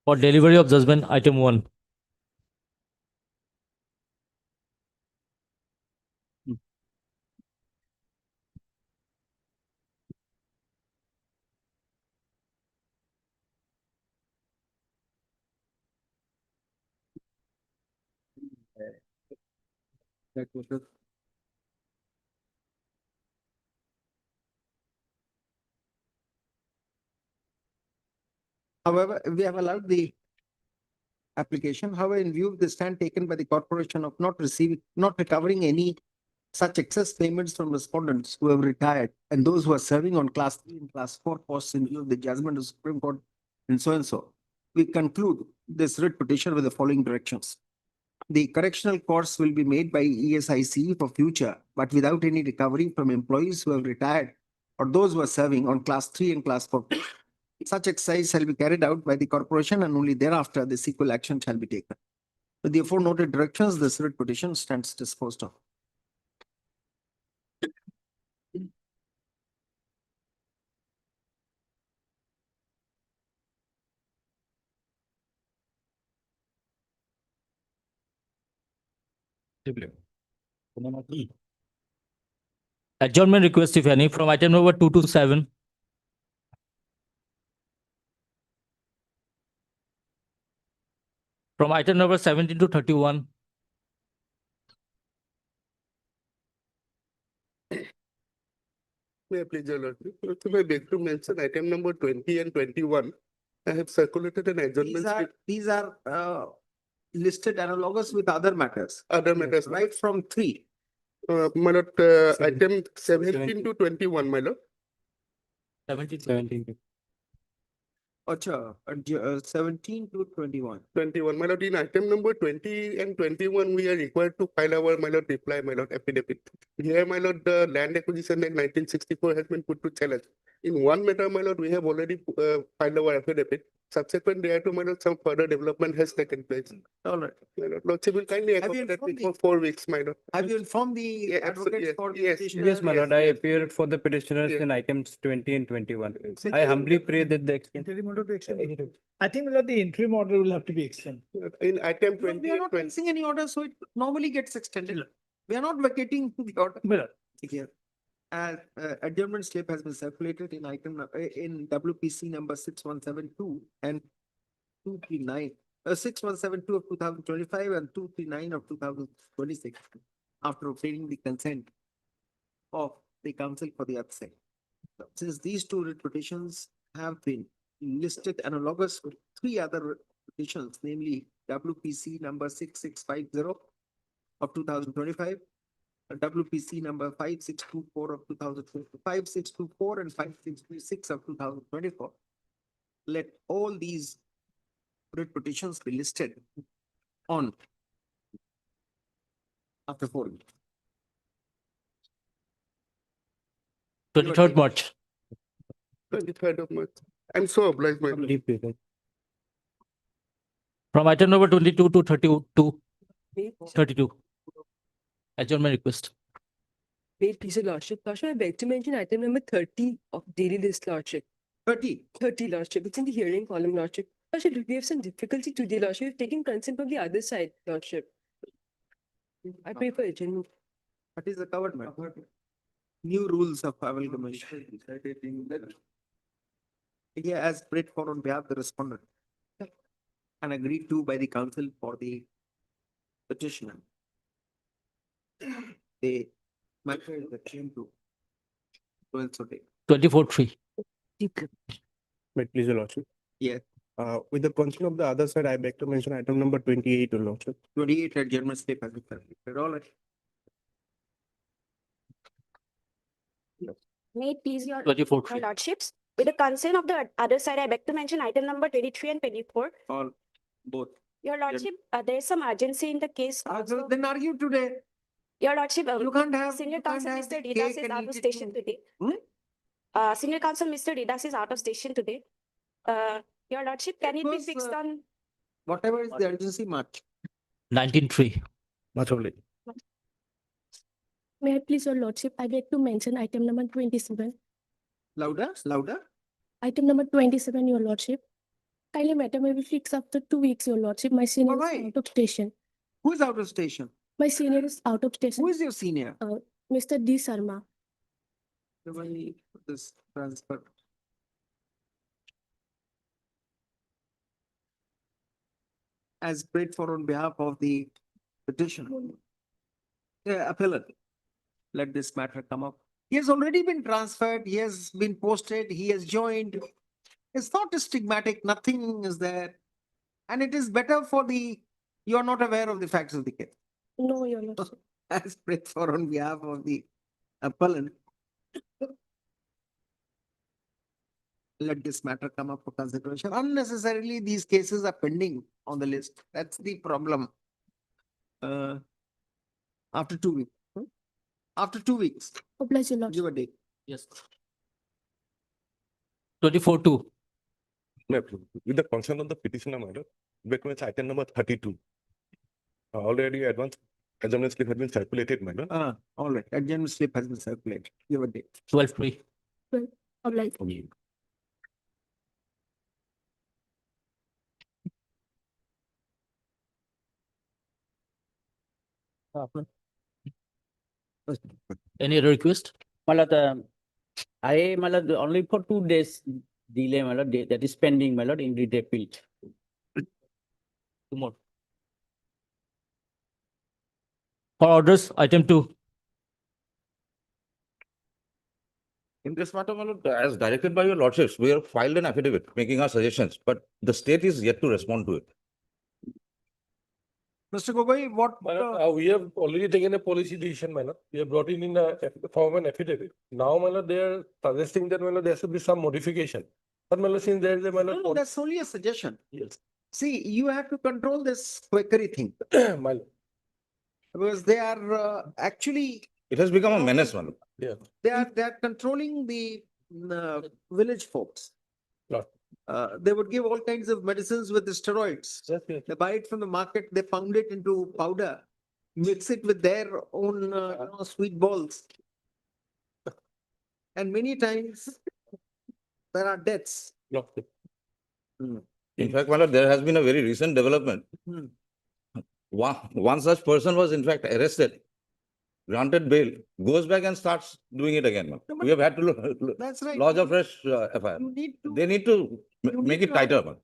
for delivery of judgment, item 1. However, we have allowed the application. However, in view of the stand taken by the corporation of not recovering any such excess payments from respondents who have retired and those who are serving on class 3 and class 4 posts in view of the judgment of Supreme Court and so, we conclude this writ petition with the following directions. The correctional course will be made by ESIC for future, but without any recovery from employees who have retired or those who are serving on class 3 and class 4 posts. Such exercise shall be carried out by the corporation and only thereafter the sequel action shall be taken. With the aforementioned directions, this writ petition stands disposed of. Adjournment request, if any, from item number 2 to 7. From item number 17 to 31. May I please, Your Lordship? I beg to mention item number 20 and 21. I have circulated an adjournment. These are listed analogous with other matters. Other matters, Right from 3. My lord, item 17 to 21, my lord. 17. Acha, 17 to 21. 21, my lord, in item number 20 and 21, we are required to file our, my lord, reply, my lord, affidavit. Here, my lord, the land acquisition in 1964 has been put to challenge. In one matter, my lord, we have already filed our affidavit. Subsequent thereto, my lord, some further development has taken place. All right. My lord, lordship will kindly Have you accommodate me informed for 4 weeks, my lord. Have you informed the Yeah, advocates for the yes, petitioner? Yes, my lord, I yes. appeared for the petitioners Yeah. in items 20 and 21. I humbly pray that the Interim order to extend. I think that the interim order will have to be extended. In item No, 20 we are and not 20. fixing any order, so it normally gets extended. We are not vacating the order. Here. Adjournment slip has been circulated in in WPC number 6172 and 239, 6172 of 2025 and 239 of 2026 after obtaining the consent of the council for the other side. Since these two writ petitions have been listed analogous with 3 other petitions, namely WPC number 6650 of 2025, WPC number 5624 of 2024, 5624 and 5636 of 2024. Let all these writ petitions be listed on after 4 weeks. 23rd March. 23rd of March. I'm so obliged, my lord. humbly pray that From item number 22 to 32. 32. Adjournment request. Wait, please, Your Lordship. Lordship, I beg to mention item number 30 of daily list, Lordship. 30. 30, Lordship. It's in the hearing column, Lordship. Lordship, we have some difficulty today, Lordship. We've taken consent from the other side, Lordship. I pray for adjournment. What is the covered matter? New rules of amalgamation. Yeah, as prayed for on behalf of the respondent. And agreed to by the council for the petitioner. The matter is the came to. So take. 24-3. Wait, please, Your Lordship. Yeah. With the consent of the other side, I beg to mention item number 28, Your Lordship. 28 adjournment slip has been circulated. All right. May it please your 24-3. lordships. With the consent of the other side, I beg to mention item number 23 and 24. All both. Your lordship, there is some urgency in the case. So then argue today. Your lordship, You can't have. senior you can't counsel have Mr. cake Didas is and out eat of it station too. today. Senior counsel Mr. Didas is out of station today. Your lordship, can it be Because, fixed on? Whatever is the urgency much. 19-3. Much obliged. May I please, Your Lordship, I beg to mention item number 27. Louder, louder. Item number 27, Your Lordship. Kindly matter may be fixed after 2 weeks, your lordship. My senior is Alright. out of station. Who is out of station? My senior is out of station. Who is your senior? Mr. D. Sarma. Let me put this transfer. As prayed for on behalf of the petitioner. Appellant. Let this matter come up. He has already been transferred, he has been posted, he has joined. It's not a stigmatic, nothing is there. And it is better for the, you are not aware of the facts of the case. No, your lordship. As prayed for on behalf of the appellant. Let this matter come up for consideration. Unnecessarily, these cases are pending on the list. That's the problem. After 2 weeks. After 2 weeks, Oblige, your give lordship. a date. Yes. 24-2. With the consent of the petitioner, my lord, recommends item number 32. Already advanced adjournment slip has been circulated, my lord. All right, adjournment slip has been circulated. Give a date. 12-3. Oblige. Any other request? Malad, I malad only for 2 days delay, malad, that is pending, malad, in the appeal. 2 more. For orders, item 2. In this matter, my lord, as directed by your lordships, we have filed an affidavit making our suggestions, but the state is yet to respond to it. Mr. Gogoi, what? We have already taken a policy decision, my lord. We have brought in a form an affidavit. Now, my lord, they are suggesting that, my lord, there should be some modification. But, my lord, since there is a, my No, lord. no, that's only a suggestion. Yes. See, you have to control this quackery thing My lord. because they are actually, It has become a menace, my lord. Yeah. they are controlling the village folks. Right. They would give all kinds of medicines with the steroids. Yes, yes. They buy it from the market, they pound it into powder, mix it with their own sweet balls. And many times there are deaths. Okay. In fact, my lord, there has been a very recent development. Hmm. One such person was in fact arrested, granted bail, goes back and starts doing it again. No, but We have had to That's right. lodge a fresh FIR. You need to. They need to you make need it to have- tighter, my lord.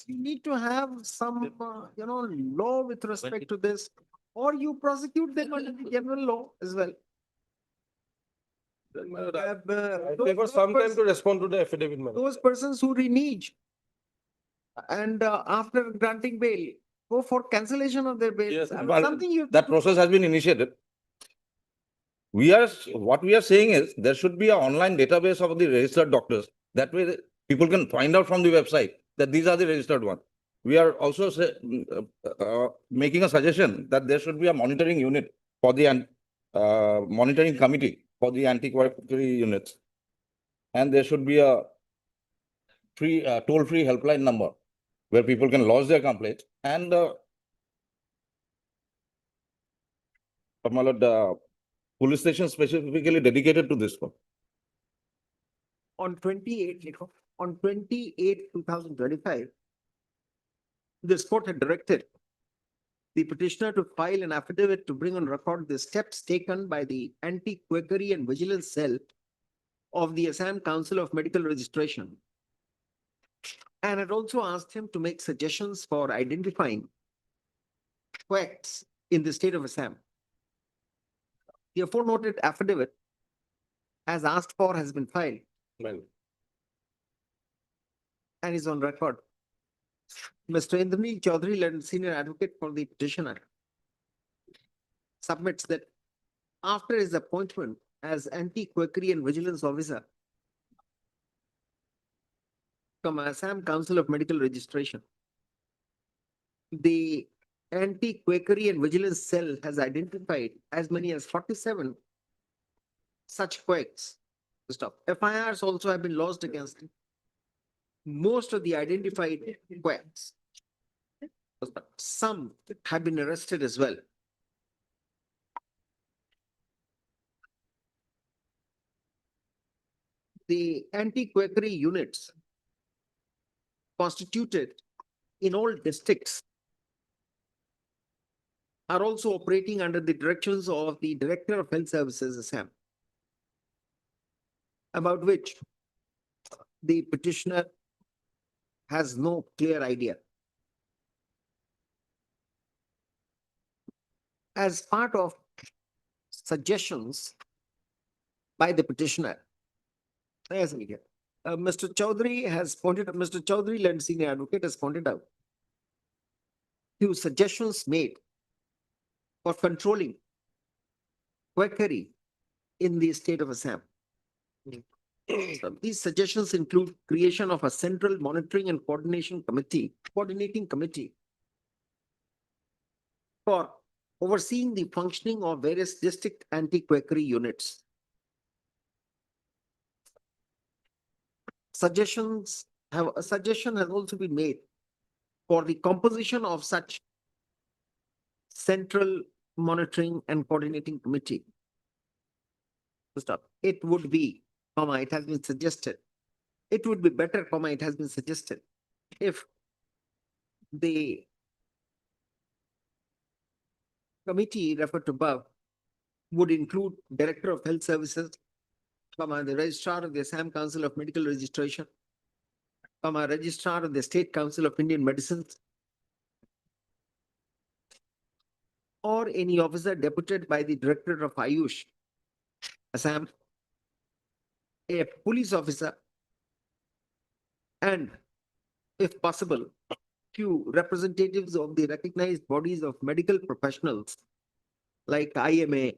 You need to have some, law with respect to this, or you prosecute them under the general law as well. Then, my lord, Have, I those- take those some time pers- to respond to the affidavit, my lord. Those persons who renege and after granting bail, go for cancellation of their bail. Yes, but Something you. That process has been initiated. What we are saying is there should be an online database of the registered doctors. That way people can find out from the website that these are the registered ones. We are also making a suggestion that there should be a monitoring unit for the monitoring committee for the anti-quackery units. And there should be a toll-free helpline number where people can lodge their complaints and my lord, police station specifically dedicated to this one. On 2025, this court had directed the petitioner to file an affidavit to bring on record the steps taken by the anti-quackery and vigilance cell of the Assam Council of Medical Registration. And had also asked him to make suggestions for identifying quacks in the state of Assam. The aforementioned affidavit, as asked for, has been filed My lord. and is on record. Mr. Indranil Chaudhary, senior advocate for the petitioner, submits that after his appointment as anti-quackery and vigilance officer from Assam Council of Medical Registration, the anti-quackery and vigilance cell has identified as many as 47 such quacks. Stop. FIRs also have been lodged against him. Most of the identified quacks. But some have been arrested as well. The anti-quackery units constituted in all districts are also operating under the directions of the Director of Health Services, Assam, about which the petitioner has no clear idea. As part of suggestions by the petitioner, yes, Mr. Chaudhary has pointed, Mr. Chaudhary, learned senior advocate, has pointed out few suggestions made for controlling quackery in the state of Assam. So these suggestions include creation of a central monitoring and coordinating committee for overseeing the functioning of various district anti-quackery units. A suggestion has also been made for the composition of such central monitoring and coordinating committee. Stop. It would be, it has been suggested. It would be better, it has been suggested, if the committee referred to above would include Director of Health Services, the Registrar of the Assam Council of Medical Registration, Registrar of the State Council of Indian Medicines, or any officer deputed by the Director of Ayush, Assam, a police officer, and, if possible, few representatives of the recognized bodies of medical professionals like IMA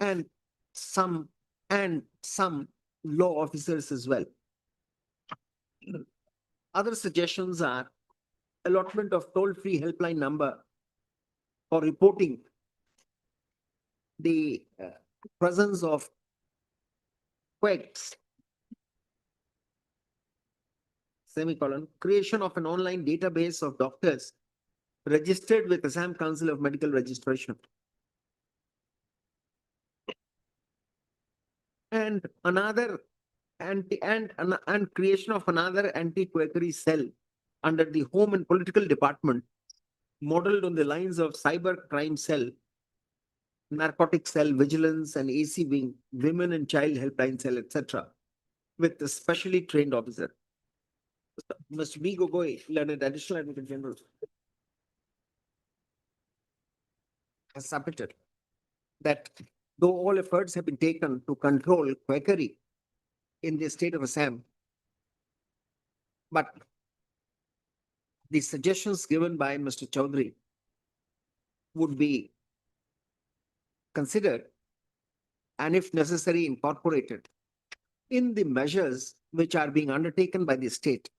and some law officers as well. Other suggestions are allotment of toll-free helpline number for reporting the presence of quacks, semicolon, creation of an online database of doctors registered with Assam Council of Medical Registration. And creation of another anti-quackery cell under the Home and Political Department, modeled on the lines of cyber crime cell, narcotic cell, vigilance and AC wing, women and child helpline cell, etc., with a specially trained officer. Mr. B. Gogoi, learned Additional Advocate General, has submitted that though all efforts have been taken to control quackery in the state of Assam, but the suggestions given by Mr. Chaudhary would be considered and, if necessary, incorporated in the measures which are being undertaken by the state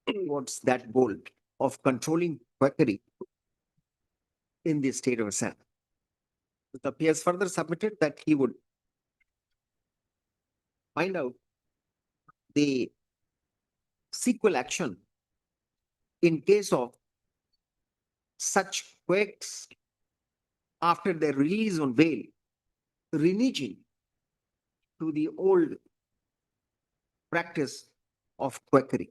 towards that goal of controlling quackery in the state of Assam. The P has further submitted that he would find out the sequel action in case of such quacks after their release on bail, reneging to the old practice of quackery.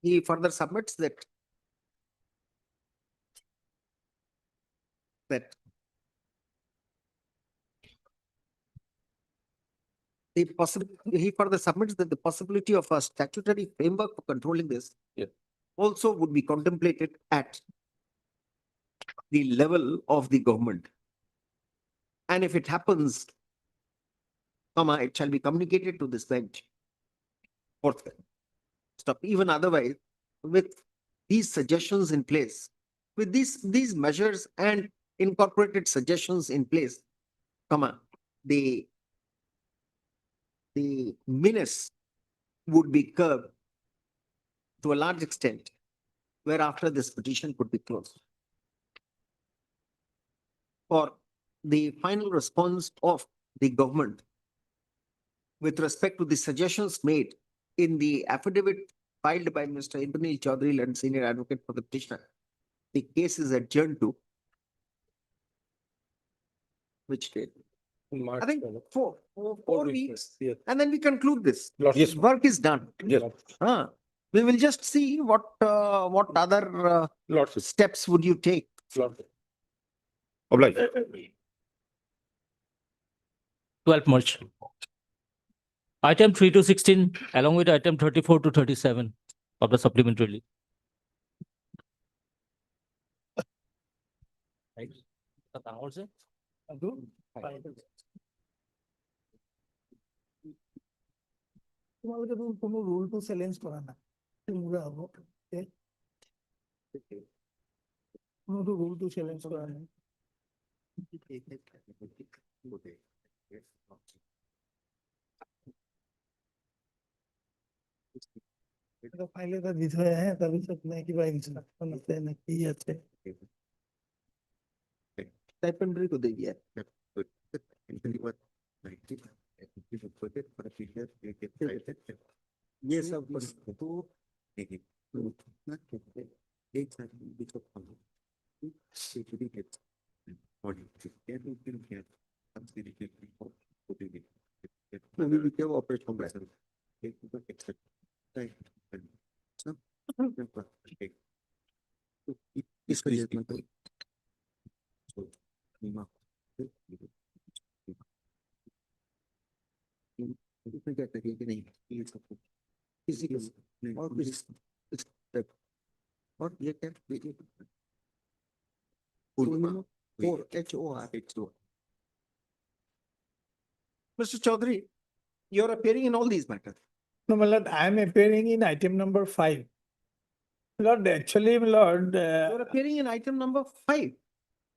He further submits that he further submits that the possibility of a statutory framework for controlling this also would be contemplated at the level of the government. And if it happens, it shall be communicated to this bench. Stop. Even otherwise, with these suggestions in place, with these measures and incorporated suggestions in place, the menace would be curbed to a large extent, whereafter this petition could be closed. For the final response of the government with respect to the suggestions made in the affidavit filed by Mr. Indranil Chaudhary and Senior Advocate for the petitioner, the case is adjourned to Which date? March, I think my lord. four 4 weeks, Yes. and then we conclude this. Lordship. Work is done. Yes. We will just see what other Lordship. steps would you take? Lordship. Oblige. 12 March. Item 3 to 16, along with item 34 to 37 of the supplementary list. Right? Also? তোমালোকে তো কোনো rule two challenge কৰা না তোমরা হব কোনো তো rule two challenge কৰা নাই ফাইলে এটা দি থৈ আহে তাৰপিছত নাই কিবা ইনষ্ট্ৰাকশন আছে নে কি আছে Stipendary को दे दिया। ये सब तो एक साथ ऑपरेशन इसको इसमें क्या करिए कि नहीं ये सब किसी को नहीं और और ये क्या और HOR Mr. Chaudhary, you are appearing in all these matters. No, my lord, I am appearing in item number 5. Lord, actually, my lord, You are appearing in item number 5.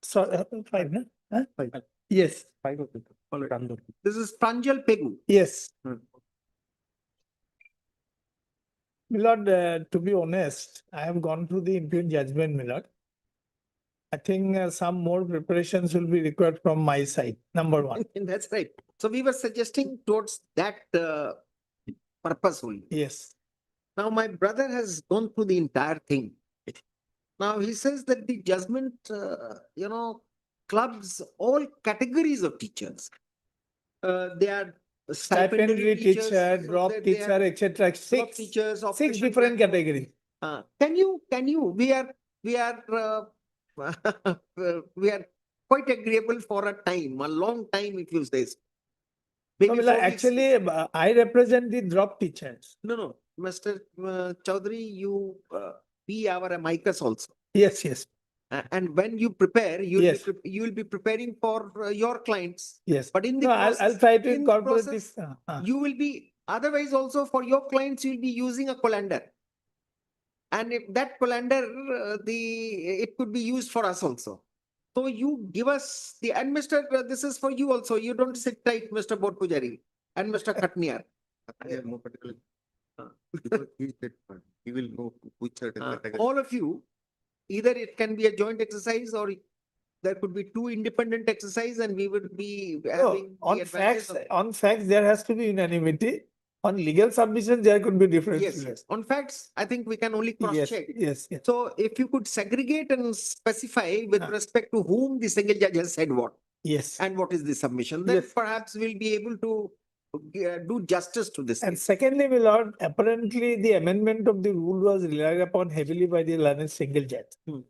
sorry, 5, no? Huh? Yes, 5 of it. This is Pranjal Pegu. yes. Hmm. My lord, to be honest, I have gone through the impugned judgment, my lord. I think some more preparations will be required from my side, number one. That's right. So we were suggesting towards that purpose only. Yes, Now, my brother has gone through the entire thing. Now, he says that the judgment, clubs all categories of teachers. They are stipendary teacher, drop they are teacher, etc. drop Six teachers, six operation different platform. categories. Can you, we are we are quite agreeable for a time, a long time if you say so. No, Maybe my lord, 4 weeks. actually, I represent the drop teachers. No, Mr. Chaudhary, you be our amicus also. Yes, yes, And when you prepare, Yes. you will be preparing for your clients. yes. But in the No, I'll process, try to in the incorporate process, this. you will be, otherwise also for your clients, you'll be using a colander. And if that colander, it could be used for us also. So you give us and Mr. This is for you also. You don't sit tight, Mr. Bodpujari and Mr. Khatniar. More particular. Because he will know which are the categories. All of you, either it can be a joint exercise or there could be two independent exercise and we would be No, having the on advantage facts, of- there has to be unanimity. On legal submissions, there could be differences. Yes. On facts, I think we can only cross Yes, check. yes, yes. So if you could segregate and specify with Ah. respect to whom the single judge has said what Yes. and what is the submission, then Yes. perhaps we'll be able to do justice to this. And case. secondly, my lord, apparently the amendment of the rule was relied upon heavily by the learned single judge. Hmm.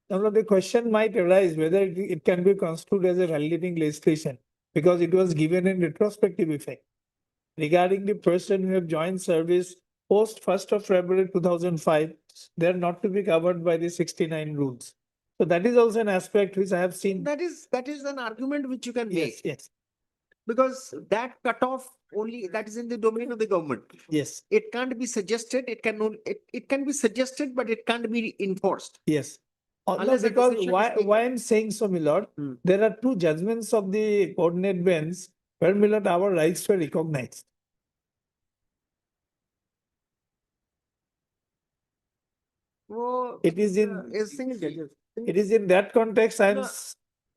Now, the question might arise whether it can be construed as a validating legislation because it was given in retrospective effect regarding the person who have joined service post 1st of February 2005, they are not to be covered by the 69 rules. So that is also an aspect which I have seen. That is an argument which you can Yes, make yes, because that cutoff only that is in the domain of the government. yes, It can't be suggested. It can be suggested, but it can't be enforced. yes. No, Unless a because decision is why taken. I'm saying so, my lord, Hmm. there are two judgments of the coordinate bench where, my lord, our rights were recognized. Oh, It is in, is single judges. it is in that context I'm No,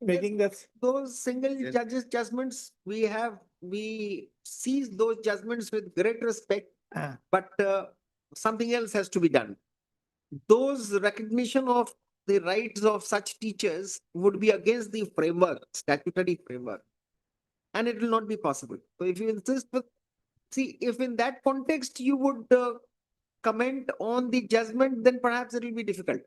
making that. Those single Yes. judges judgments, we seize those judgments with great respect, Ah. but something else has to be done. Those recognition of the rights of such teachers would be against the framework, statutory framework. And it will not be possible. So if you insist with, see, if in that context you would comment on the judgment, then perhaps it will be difficult.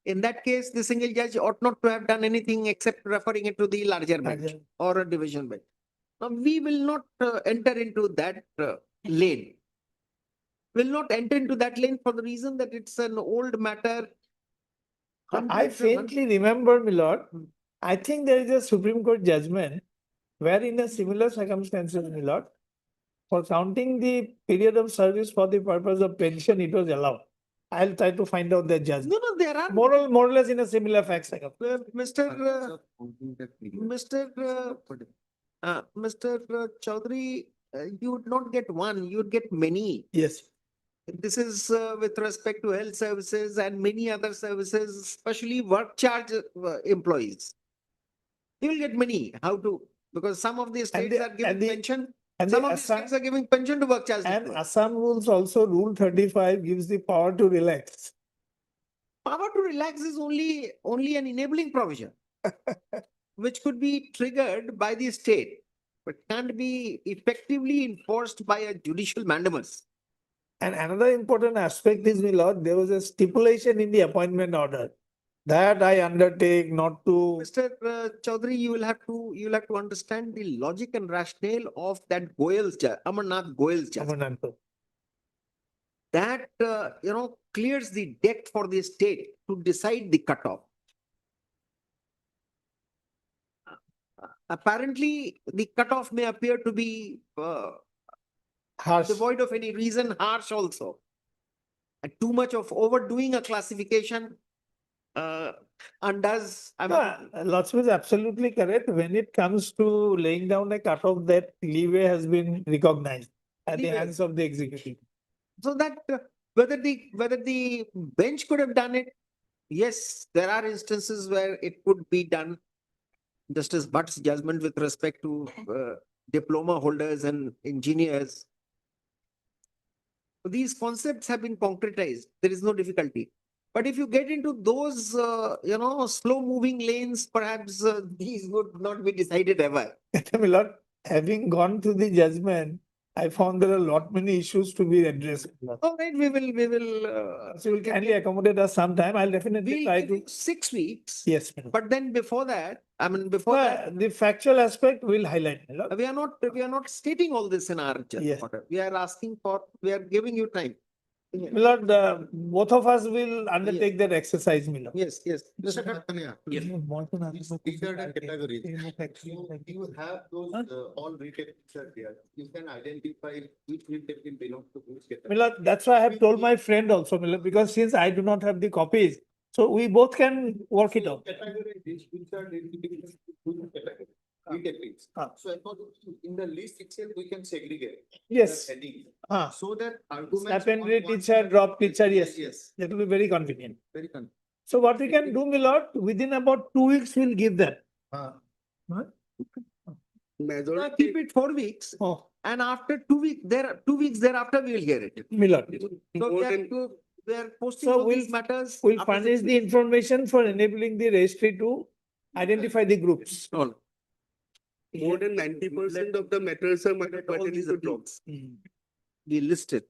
In that case, the single judge ought not to have done anything except referring it to the larger bench Larger. or a division bench. Now, we will not enter into that lane. Will not enter into that lane for the reason that it's an old matter. I Hundreds and faintly remember, my lord, I think there is a Supreme Court judgment where in a similar circumstances, my lord, for counting the period of service for the purpose of pension, it was allowed. I'll try to find out the judgment. No, there are. More or less in a similar fact. Mr. Chaudhary, you would not get one, you would get many. Yes. This is with respect to health services and many other services, especially work charge employees. You will get many. How to? Because some of the states the- are giving and the- pension. And Some the of the Assam, states are giving pension to work charge. and employees. Assam rules also, Rule 35 gives the power to relax. Power to relax is only an enabling provision, which could be triggered by the state, but can't be effectively enforced by a judicial mandamus. And another important aspect is, my lord, there was a stipulation in the appointment order that I undertake not to. Mr. Chaudhary, you will have to understand the logic and rationale of that Goyal's judge, Amarnath Goyal's judge. Amarnath. That clears the deck for the state to decide the cutoff. Apparently, the cutoff may appear to be Harsh. devoid of any reason, harsh also. And too much of overdoing a classification undoes. Lakshmi is absolutely correct. When it comes to laying down a cutoff, that leeway has been recognized at the Leeway. hands of the executive. So that whether the bench could have done it, yes, there are instances where it could be done. Justice Bhatt's judgment with respect to diploma holders and engineers. These concepts have been concretized. There is no difficulty. But if you get into those, slow moving lanes, perhaps these would not be decided ever. My lord, having gone through the judgment, I found there are a lot many issues to be addressed. All right, we will. So you will kindly accommodate us sometime. I'll definitely We'll try give to. you 6 weeks. Yes, my lord. But then before that, before that, The factual aspect will highlight, my lord. we are not stating all this in our Yes. order. We are giving you time. My lord, both of us will undertake that exercise, my lord. Yes. Mr. Katania, Yes. these are the categories. You have those all retail teachers here. You can identify which retail will belong to which category. My lord, that's why I have told my friend also, my lord, because since I do not have the copies, so we both can work it out. Category, which are dedicated to which category? Retailers. So according to, in the list itself, we can segregate. Yes. the headings. Ah, So that arguments. secondary on one teacher, side- drop teacher, yes. Yes, That will be very convenient. very convenient. So what we can do, my lord, within about 2 weeks, we'll give them. Majority. Keep it 4 weeks. Oh, And after 2 weeks, 2 weeks thereafter, we will hear it. my lord. So More than- we are posting So all these matters. We'll after furnish 6 the information for enabling the registry to identify the groups. weeks. More than 90% of the matters are Let all pertaining these to jobs. appeals be listed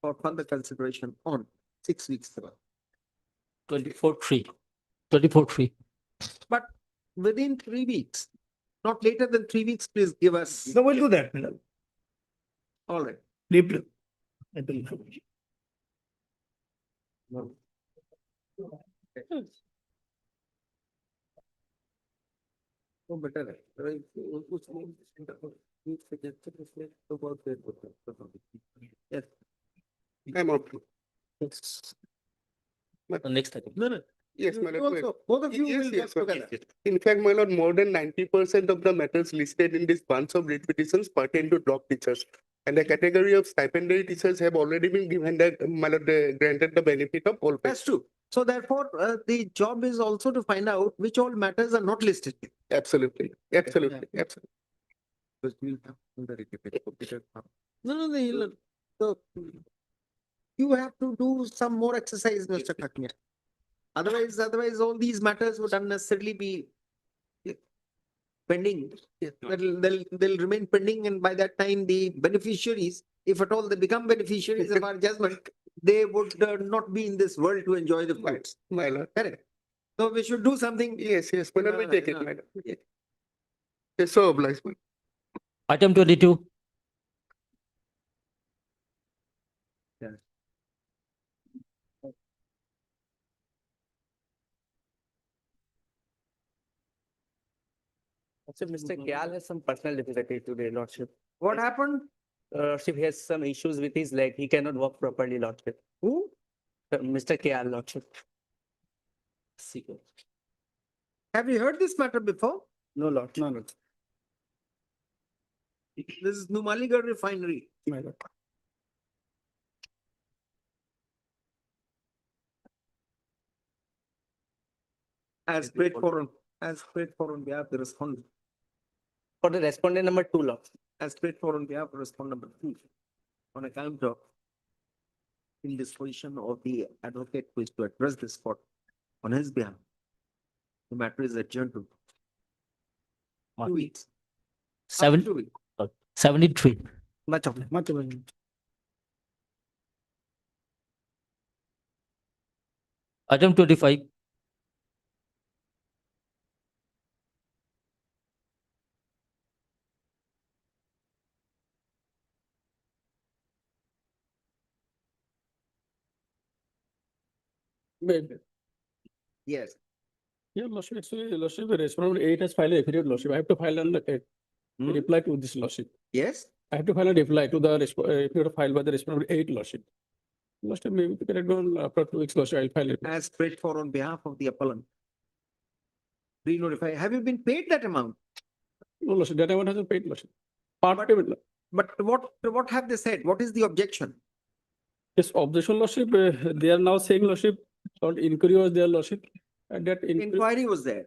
for further consideration on 6 weeks. 24-3. 24-3. But within 3 weeks, not later than 3 weeks, please give us. So we'll do that, my lord. All right. Deeply. It will information. So better है। कुछ नहीं तो बहुत देर होता है। Yes. I'm up. The next item. No. Yes, You my lord. also, both of you Yes, will yes, work my together. lord. In fact, my lord, more than 90% of the matters listed in this bunch of writ petitions pertain to drop teachers. And the category of stipendiary teachers have already been given my lord, granted the benefit of all. That's true. So therefore, the job is also to find out which all matters are not listed. Absolutely, absolutely, absolutely. Because we'll have the repeated. No. So you have to do some more exercise, Mr. Katnia. Otherwise, all these matters would unnecessarily be pending. They'll remain pending, and by that time, the beneficiaries, if at all they become beneficiaries of our judgment, they would not be in this world to enjoy the fruits. My lord. Correct. So we should do something. Yes, my lord, we take it, No. my lord. Yes, so obliged, my lord. Item 22. So Mr. Kyal has some personal difficulty today, Lordship. What happened? Lordship, he has some issues with his leg. He cannot walk properly, Lordship. Who? Mr. Kyal, Lordship. Have you heard this matter before? No, Lord, no, Lord. This is Numaligarh Refinery. My lord. As prayed for on behalf of the respondent. For the respondent number 2, Lord. As prayed for on behalf of respondent number 2. On account of indisposition of the advocate who is to address this court on his behalf. The matter is adjourned to 2 weeks. Seven, 2 weeks. 73. Much obliged. Item 25. Yes. Yeah, Lordship, actually, Lordship, the respondent 8 has filed an affidavit, Lordship. I have to file a Hmm? reply to this, Lordship. Yes. I have to file a reply to the affidavit filed by the respondent 8, Lordship. Lordship, maybe we can go on after 2 weeks, Lordship, I'll file it. As prayed for on behalf of the appellant. Re-notify. Have you been paid that amount? No, Lordship, that amount hasn't paid, Lordship. Part payment, Lord. But what have they said? What is the objection? Yes, objection, Lordship, they are now saying, Lordship, or inquiry was there, Lordship. At that Inquiry was there.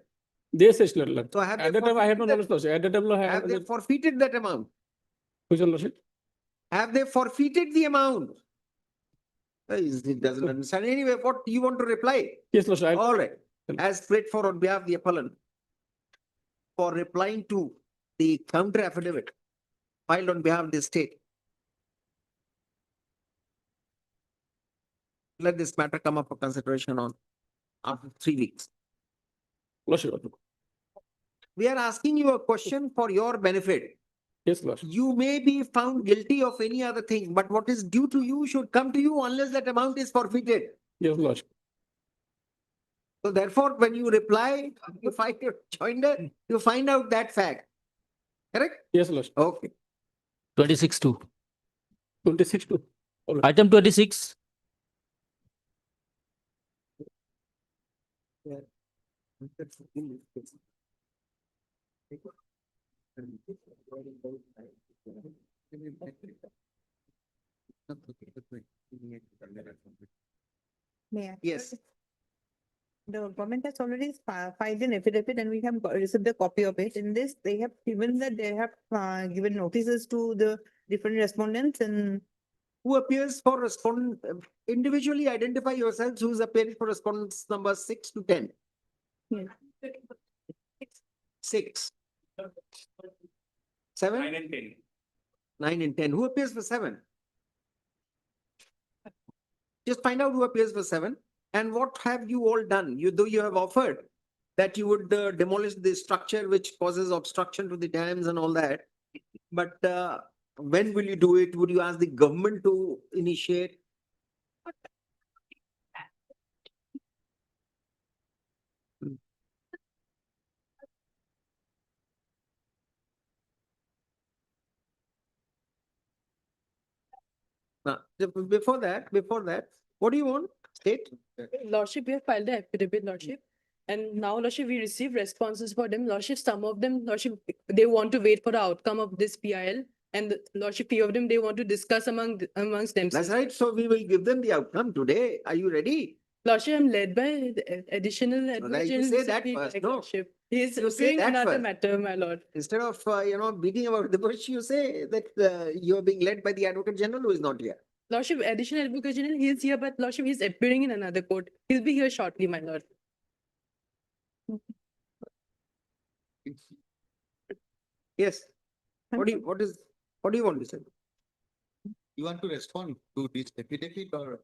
they say, Lordship. So have At they that time, I had no forfeited knowledge, Lordship. At that time, I that- had have they forfeited that amount? which one, Lordship? Have they forfeited the amount? It doesn't understand. Anyway, what do you want to reply? Yes, Lordship. I- All right. As prayed for on behalf of the appellant. For replying to the counter affidavit filed on behalf of the state. Let this matter come up for consideration on after 3 weeks. Lordship. We are asking you a question for your benefit. Yes, Lordship. You may be found guilty of any other thing, but what is due to you should come to you unless that amount is forfeited. Yes, Lordship. So therefore, when you reply, you find your joinder, you find out that fact. Correct? Yes, Lordship. Okay. 26-2. 26 to. Item 26. May I? Yes. The government has already filed an affidavit and we have received a copy of it. In this, they have given that they have given notices to the different respondents and Who appears for respondent, individually identify yourselves who is appearing for respondents number 6 to 10. Yes. 6. 7? 9 and 10. 9 and 10. Who appears for 7? Just find out who appears for 7. And what have you all done? Though you have offered that you would demolish the structure which causes obstruction to the dams and all that. But when will you do it? Would you ask the government to initiate? Now, before that, what do you want? State? Lordship, we have filed the affidavit, Lordship. And now, Lordship, we receive responses for them. Lordship, some of them, Lordship, they want to wait for the outcome of this PIL. And Lordship, few of them, they want to discuss amongst themselves. That's right. So we will give them the outcome today. Are you ready? Lordship, I'm led by the additional you advocate. say that General first, Secretary, no? Lordship. He's You say doing that another first. matter, my lord. Instead of, beating about the bush, you say that you are being led by the Advocate General who is not here. Lordship, additional advocate general, he is here, but Lordship, he's appearing in another court. He'll be here shortly, my lord. Yes. What do you want to say? You want to respond to this affidavit or?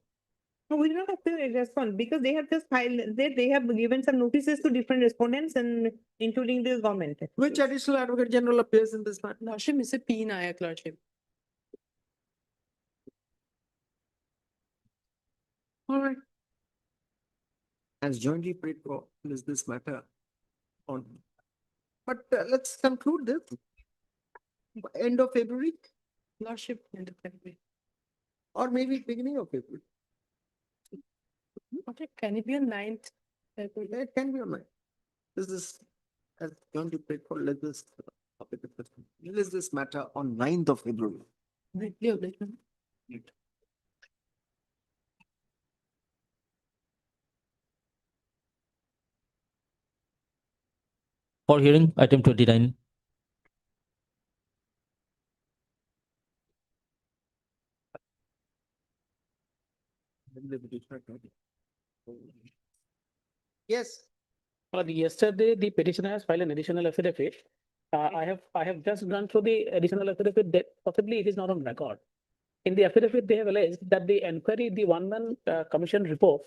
No, we do not have to respond because they have just filed, they have given some notices to different respondents and including the government. Which additional advocate general appears in this matter? Lordship, Mr. P. Nayak, Lordship. All right. As jointly prayed for, is this matter on? But let's conclude this. End of February Lordship, end of February. or maybe beginning of February. Okay, can it be on 9th February? It can be on 9. This is as jointly prayed for, let this matter on 9th of February. Briefly, obligation. For hearing, item 29. Yes. Yesterday, the petitioner has filed an additional affidavit. I have just gone through the additional affidavit that possibly it is not on record. In the affidavit, they have alleged that the inquiry, the one-man commission report,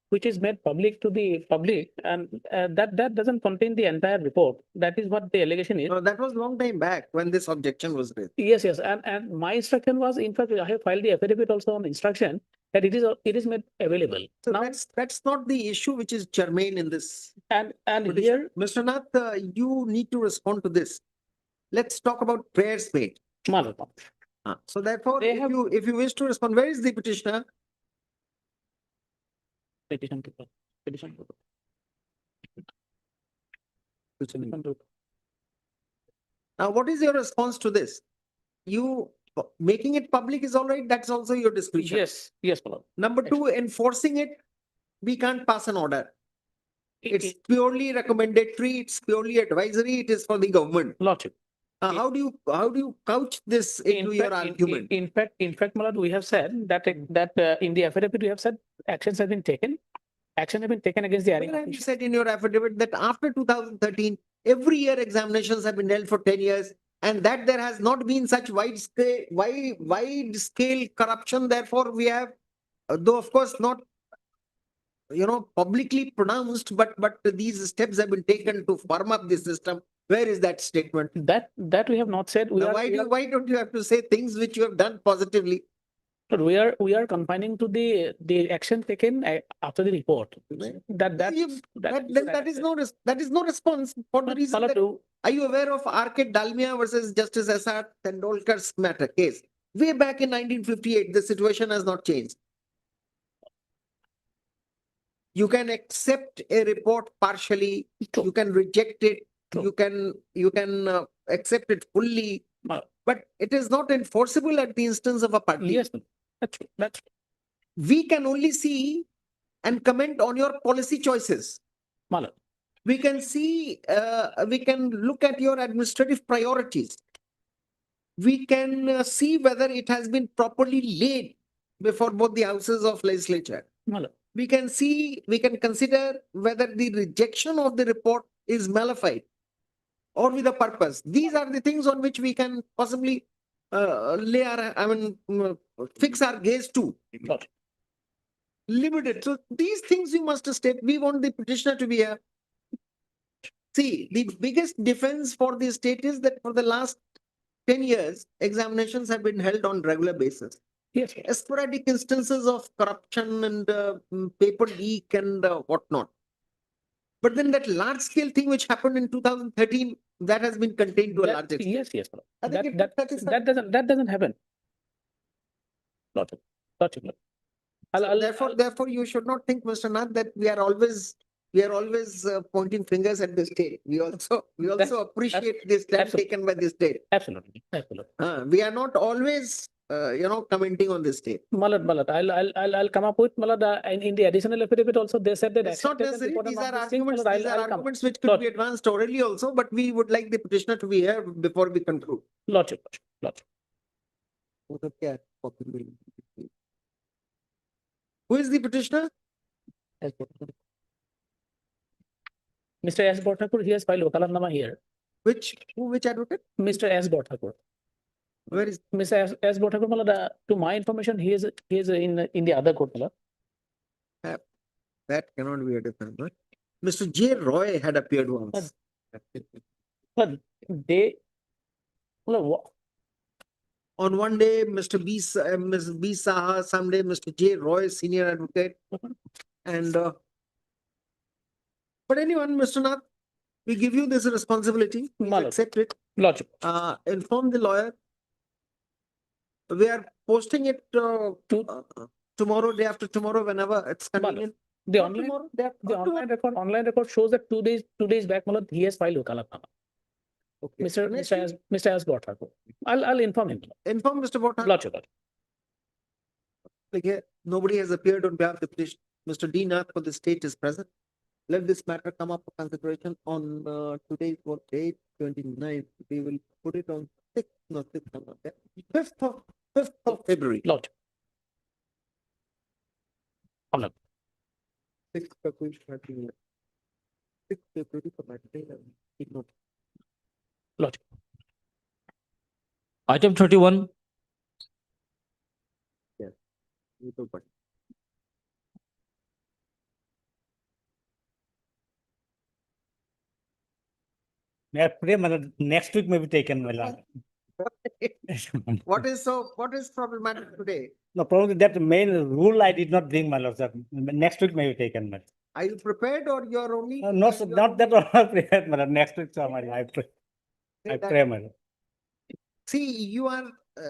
which is made public to the public, and that doesn't contain the entire report. That is what the allegation is. No, that was long time back when this objection was raised. Yes, and my instruction was, in fact, I have filed the affidavit also on instruction that it is made available. So Now, that's not the issue which is germane in this. and petition. here, Mr. Nath, you need to respond to this. Let's talk about prayers made. Malapam. So therefore, They if you wish to respond, where is the petitioner? Petition to petition to petition to Now, what is your response to this? You making it public is all right. That's also your discretion. Yes, Malapam. Number two, enforcing it, we can't pass an order. It's purely recommendatory. It's purely advisory. It is for the government. Lordship. How do you couch this into your argument? In fact, Malad, we have said that in the affidavit we have said actions have been taken. Action have been taken against the Where hiring have you official. said in your affidavit that after 2013, every year examinations have been held for 10 years and that there has not been such wide scale corruption. Therefore, we have, though of course not, publicly pronounced, but these steps have been taken to firm up the system. Where is that statement? That we have not said. Now, why don't you have to say things which you have done positively? But we are confining to the action taken after the report. That is no response for the reason that, are you aware of R.K. Dalmia versus Justice S.R. Tendolkar's matter case? Way back in 1958, the situation has not changed. You can accept a report partially, you can reject it, you can accept it fully, but it is not enforceable at the instance of a party. Yes, that's true. We can only see and comment on your policy choices. Malad. We can see, we can look at your administrative priorities. We can see whether it has been properly laid before both the houses of legislature. Malad. We can consider whether the rejection of the report is malified or with a purpose. These are the things on which we can possibly fix our gaze to. Limited. So these things you must state. We want the petitioner to be here. See, the biggest defense for the state is that for the last 10 years, examinations have been held on regular basis. Yes. Sporadic instances of corruption and paper leak and whatnot. But then that large scale thing which happened in 2013, that has been contained to a large extent. Yes. I think That doesn't happen. Lordship. Therefore, you should not think, Mr. Nath, that we are always pointing fingers at the state. We also appreciate the stand taken by the state. Absolutely. We are not always commenting on the state. Malad. I'll come up with Malad, and in the additional affidavit also they said that It's not action taken necessary. report These on are not being arguments. seen, Malad, These are I'll come. arguments which could be advanced orally also, but we would like the petitioner to be here before we conclude. Lordship. Who is the petitioner? Mr. S. Bhattakur, he has filed Wakalatnama here. Which advocate? Mr. S. Bhattakur. Where is? Mr. S. Bhattakur, Malad, to my information, he is in the other court. Malad. That cannot be a different one. Mr. J. Roy had appeared once. But they, Malad, On one day, Mr. Ms. B. Saha, someday Mr. J. Roy, senior advocate. And but anyone, Mr. Nath, we give you this responsibility. Please Malad. accept it. Lordship. Inform the lawyer. We are posting it tomorrow, day after tomorrow, whenever it's convenient. The Not online, tomorrow, day after the tomorrow. online record shows that 2 days back, Malad, he has filed Wakalatnama. Okay. Mr. S. Bhattakur. I'll inform him. Inform Mr. Bhatta. Lordship. Like, nobody has appeared on behalf of the petition. Mr. D. Nath for the state is present. Let this matter come up for consideration on today's what date, 29th. We will put it on 6th, not 6th, 5th of February. Lordship. Malad. 6th February. 6th February for my day. Ignore. Lordship. Item 31, Little bit. Next week may be taken, my lord. What is problematic today? No, probably that main rule I did not bring, my lord, sir. Next week may be taken, my lord. Are you prepared or you're only? No, sir, not that one I prepared, my lord. Next week, sir, my lord. I pray, my lord. See, you are.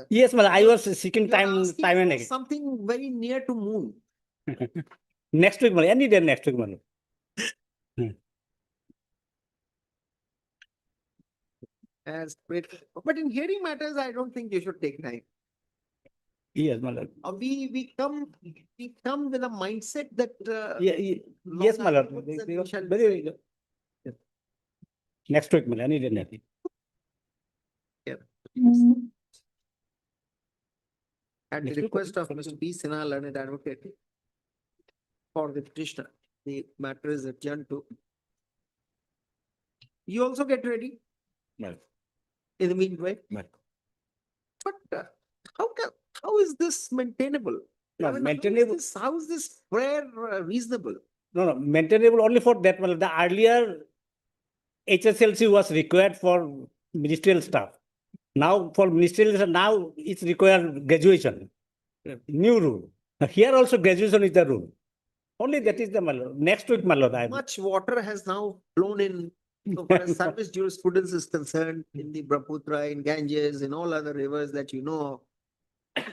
Yes, my lord, I was seeking you are time asking and for again. Something very near to moon. Next week, my lord, any day next week, my lord. As great, but in hearing matters, I don't think you should take time. Yes, my lord. We come with a mindset that. Yes, my lord. long afterwards that we shall Very, yes. Next week, my lord, any day next week. At the Next week, request of okay. Mr. B. Sinha, learned advocate, for the petitioner, the matter is adjourned to. You also get ready Well, in the meanwhile. well. But how is this maintainable? No, I mean, maintainable. How is this prayer reasonable? No, maintainable only for that, my lord. The earlier HSLC was required for ministerial staff. Now for ministerial, staff, now it's required graduation. New rule. Here also graduation is the rule. Only that is the, my lord. Next week, my lord. Much water has now flown in. So far as service jurisprudence is concerned, in the Brahmaputra, in Ganges, in all other rivers that you know of.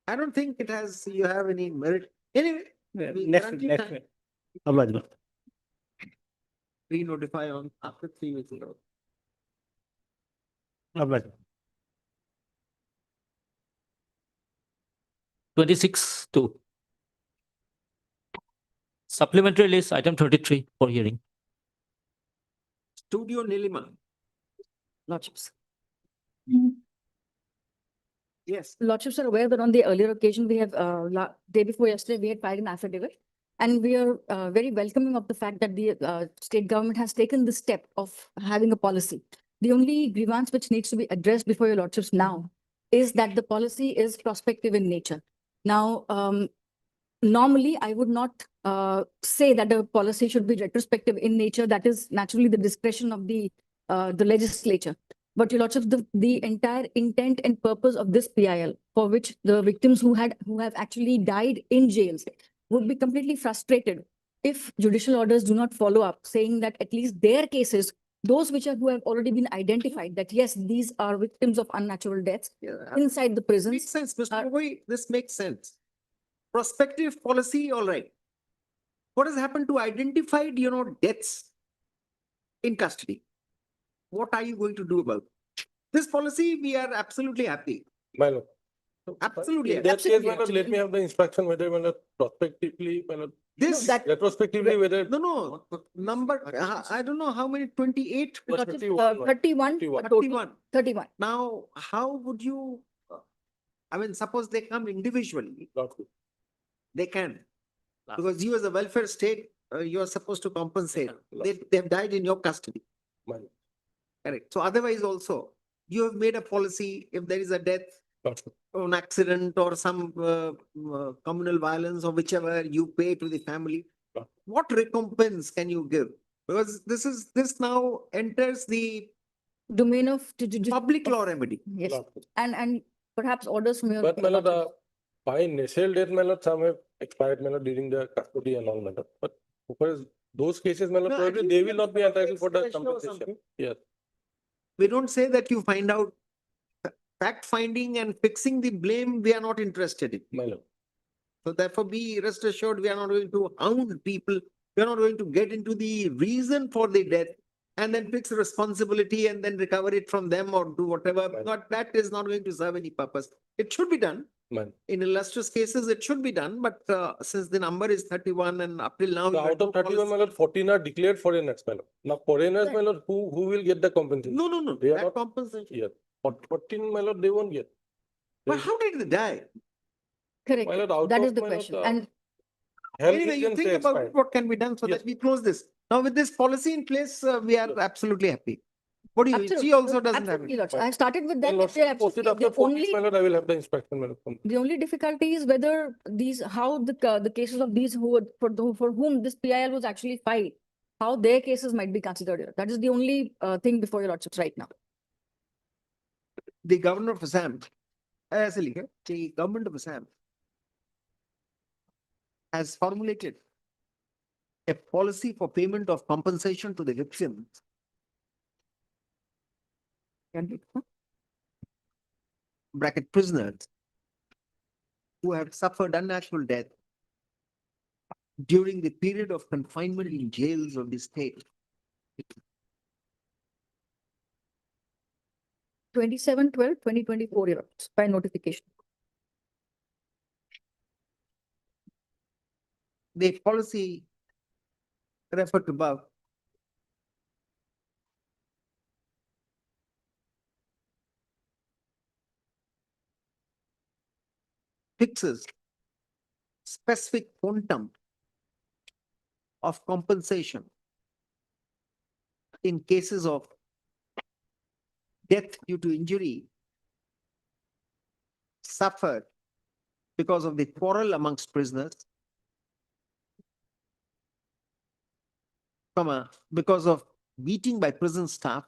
I don't think you have any merit. Anyway, we Next grant week, you next time. week. Oblige, my lord. Re-notify on after 3 weeks. Oblige. 26-2. Supplementary list, item 33 for hearing. Studio Nilima. Lordships. Yes. Lordships are aware that on the earlier occasion, we have, day before yesterday, we had filed an affidavit. And we are very welcoming of the fact that the state government has taken the step of having a policy. The only grievance which needs to be addressed before your lordships now is that the policy is prospective in nature. Now, normally, I would not say that the policy should be retrospective in nature. That is naturally the discretion of the legislature. But your lordship, the entire intent and purpose of this PIL, for which the victims who have actually died in jails would be completely frustrated if judicial orders do not follow up, saying that at least their cases, those who have already been identified, that yes, these are victims of unnatural deaths inside the prisons. Makes sense, Mr. Gogoi, this makes sense. Prospective policy, all right. What has happened to identified, deaths in custody? What are you going to do about it? This policy, we are absolutely happy. My lord. Absolutely. In that case, absolutely, my lord, let me have the instruction whether, my lord, prospectively, my lord, This, retrospectively, whether. no, number, I don't know how many, 28? Or Lordships, 51. 31. 31. total, 31. 31. Now, how would you, suppose they come individually, Not good. they can. Because you as a welfare state, you are supposed to compensate. Yeah, They've died in your custody. my lord. Correct. So otherwise also, you have made a policy, if there is a death Lordship. or an accident or some communal violence or whichever, you pay to the family. Yeah. What recompense can you give? Because this now enters the Domain of. public law remedy. Yes, Lordship. and perhaps orders from your. But my lord, by natural death, my lord, some have expired, my lord, during the custody and all, my lord. But for those cases, my lord, No, at probably least they you will can not be provide entitled for the explanation or compensation. something. Yes. We don't say that you find out fact finding and fixing the blame, we are not interested in. My lord. So therefore be rest assured, we are not going to hound people. We are not going to get into the reason for the death and then fix responsibility and then recover it from them or do whatever. Right. That is not going to serve any purpose. It should be done. My lord. In illustrious cases, it should be done, but since the number is 31 and up till now. So you had out no of 31, policy- my lord, 14 are declared foreigners, my lord. Now foreigners, my Right. lord, who will get the compensation? No, They are that not- compensation. Yes. 14, my lord, they won't get. But how did they die? Correct. My lord, out That of is the my lord, question. And health Anyway, you reasons think they about expired. what can be done so Yes. that we close this. Now with this policy in place, we are Yes. absolutely happy. What do you, absolutely. she also doesn't have Absolutely, it. Lordship. I started with that. Then that lordship, they're posted absolutely- after the 4 only, weeks, my lord, I will have the inspection, my lord. from- the only difficulty is whether these, how the cases of these who, for whom this PIL was actually filed, how their cases might be considered here. That is the only thing before your Lordships right now. The governor of Assam, the government of Assam has formulated a policy for payment of compensation to the victims. Bracket prisoners who have suffered unnatural death during the period of confinement in jails of the state. 27/12/2024 your Lordships, by notification. The policy referred to above fixes specific quantum of compensation in cases of death due to injury suffered because of the quarrel amongst prisoners, because of beating by prison staff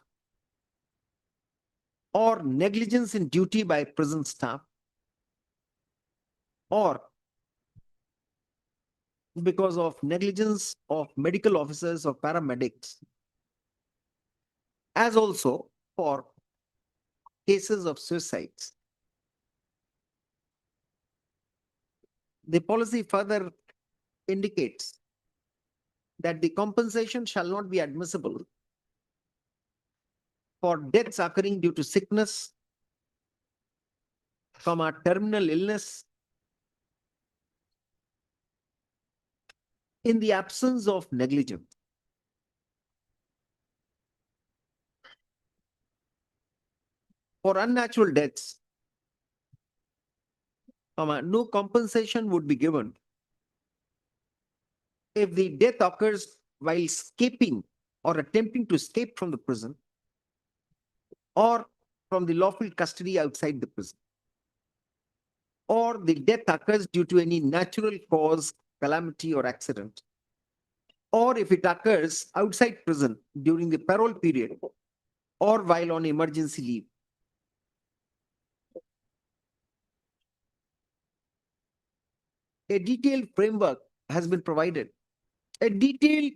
or negligence in duty by prison staff, or because of negligence of medical officers or paramedics, as also for cases of suicides. The policy further indicates that the compensation shall not be admissible for deaths occurring due to sickness, terminal illness, in the absence of negligence. For unnatural deaths, no compensation would be given if the death occurs while escaping or attempting to escape from the prison or from the lawful custody outside the prison, or the death occurs due to any natural cause, calamity or accident, or if it occurs outside prison during the parole period or while on emergency leave. A detailed framework has been provided. A detailed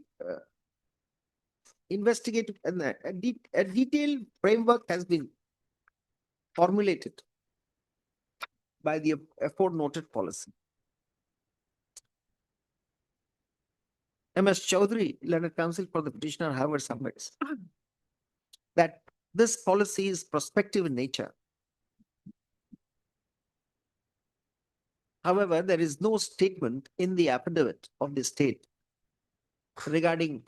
investigative and a detailed framework has been formulated by the aforementioned policy. M.S. Chaudhary, learned counsel for the petitioner, however, submits that this policy is prospective in nature. However, there is no statement in the affidavit of the state regarding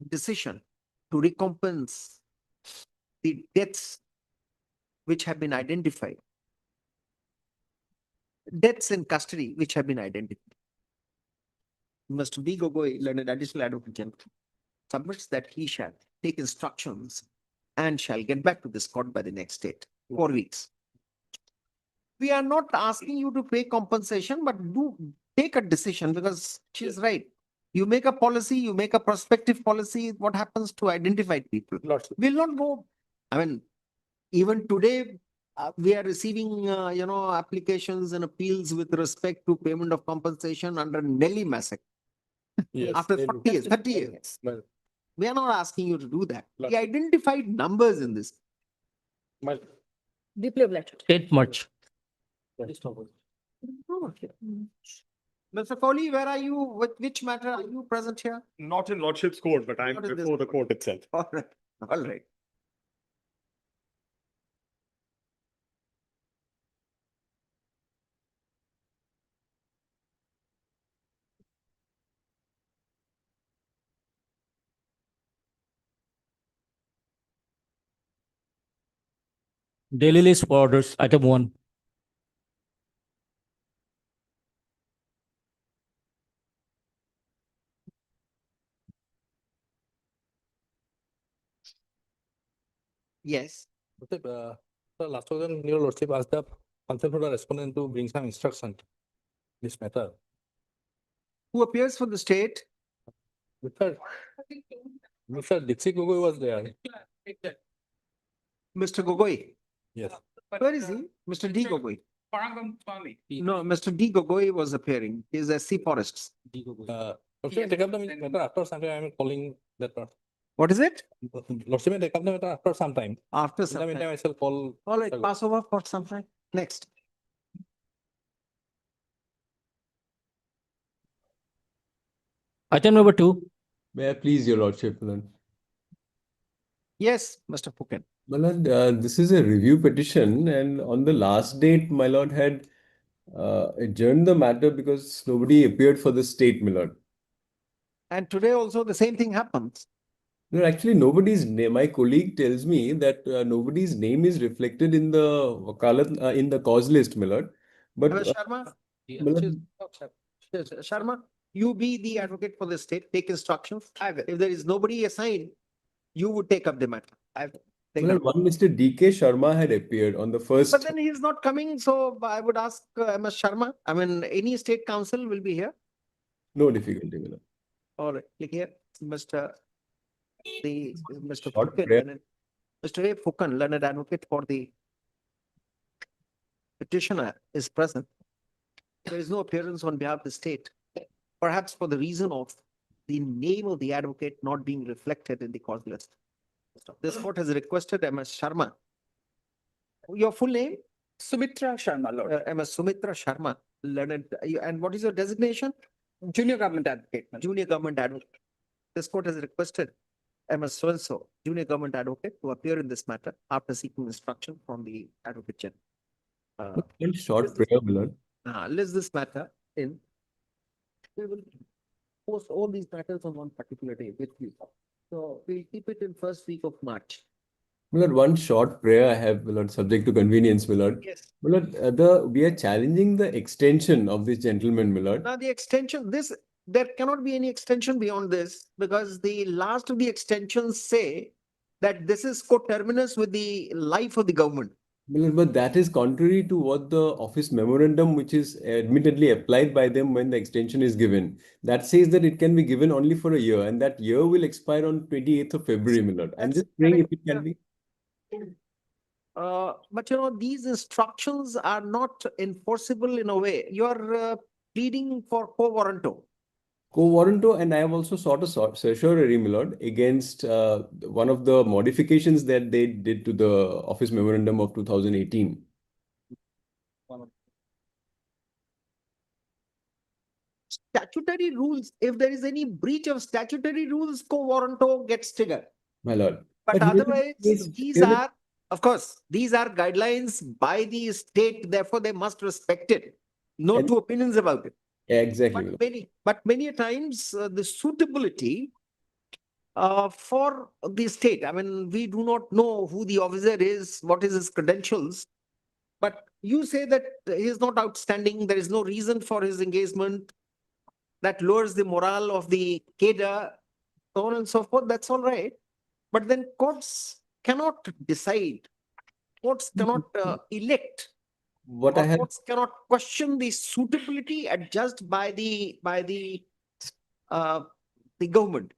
decision to recompense the deaths which have been identified, deaths in custody which have been identified. Mr. B. Gogoi, learned additional advocate general, submits that he shall take instructions and shall get back to this court by the next date, 4 weeks. We are not asking you to pay compensation, but do take a decision because she's right. You make a policy, you make a prospective policy, what happens to identified people? Lordship. Will not go, I mean, even today, we are receiving, applications and appeals with respect to payment of compensation under Nelly massacre. Yes. After they do. 40 years, 30 years. Well, We are not asking you to do that. Right. We identified numbers in this. well, Deeply obliged. 8th March. Mr. Kohli, where are you? Which matter are you present here? Not in Lordship's court, but I'm Not in this before the court. court itself. All right, all right. Daily list for orders, item 1. Yes. last one, your lordship asked the counsel for the respondent to bring some instruction. This matter. Who appears for the state? Mr. Dixit Gogoi was there. Mr. Gogoi. Yes. Where is he? Mr. D. Gogoi. No, Mr. D. Gogoi was appearing. He is SC Forests. Lordship, take up the matter after some time. I am calling that part. What is it? Lordship, may take up the matter after some time. After In the some meantime, time. I shall call. All right, Sagar. pass over for some time. Next. Item number 2. May I please, your lordship, Milord? Yes, Mr. Puken. My lord, this is a review petition, and on the last date, my lord had adjourned the matter because nobody appeared for the state, my lord. And today also the same thing happens. No, actually, nobody's name. My colleague tells me that nobody's name is reflected in the wakalat in the cause list, my lord. But Sharma, my lord, Sharma, you be the advocate for the state, take instructions. If there is nobody assigned, you would take up the matter. my lord, one Mr. D.K. Sharma had appeared on the first. But then he is not coming, so I would ask MS Sharma. I mean, any state council will be here. No difficulty, my lord. All right, click here, Mr. Mr. Short Fukan, prayer. Mr. A. Fukan, learned advocate for the petitioner is present. There is no appearance on behalf of the state, perhaps for the reason of the name of the advocate not being reflected in the cause list. This court has requested MS Sharma. Your full name? Sumitra Sharma, Lord. MS Sumitra Sharma, learned, and what is your designation? Junior government advocate. Junior government advocate. This court has requested MS so-and-so, junior government advocate, to appear in this matter after seeking instruction from the advocate general. One short prayer, my lord. List this matter in. We will post all these matters on one particular day with you. So we'll keep it in first week of March. My lord, one short prayer I have, my lord, subject to convenience, my lord. Yes. My lord, we are challenging the extension of this gentleman, my lord. Now the extension, there cannot be any extension beyond this because the last of the extensions say that this is coterminous with the life of the government. My lord, but that is contrary to what the office memorandum, which is admittedly applied by them when the extension is given. That says that it can be given only for a year, and that year will expire on 28th of February, my lord. I'm That's just praying if correct, it can yeah. be. But these instructions are not enforceable in a way. You're pleading for quo warranto. Quo warranto, and I have also sought a certiorari, my lord, against one of the modifications that they did to the office memorandum of 2018. Statutory rules, if there is any breach of statutory rules, quo warranto gets triggered. My lord. But here otherwise, is- these here is- are, of course, these are guidelines by the state, therefore they must respect it. No And- two opinions about it. Exactly, my But lord. many a times, the suitability for the state, I mean, we do not know who the officer is, what is his credentials. But you say that he is not outstanding, there is no reason for his engagement. that lowers the morale of the cadre, so on and so forth, that's all right. But then courts cannot decide. Courts cannot elect. What Or I have, courts cannot question the suitability adjudged by the government.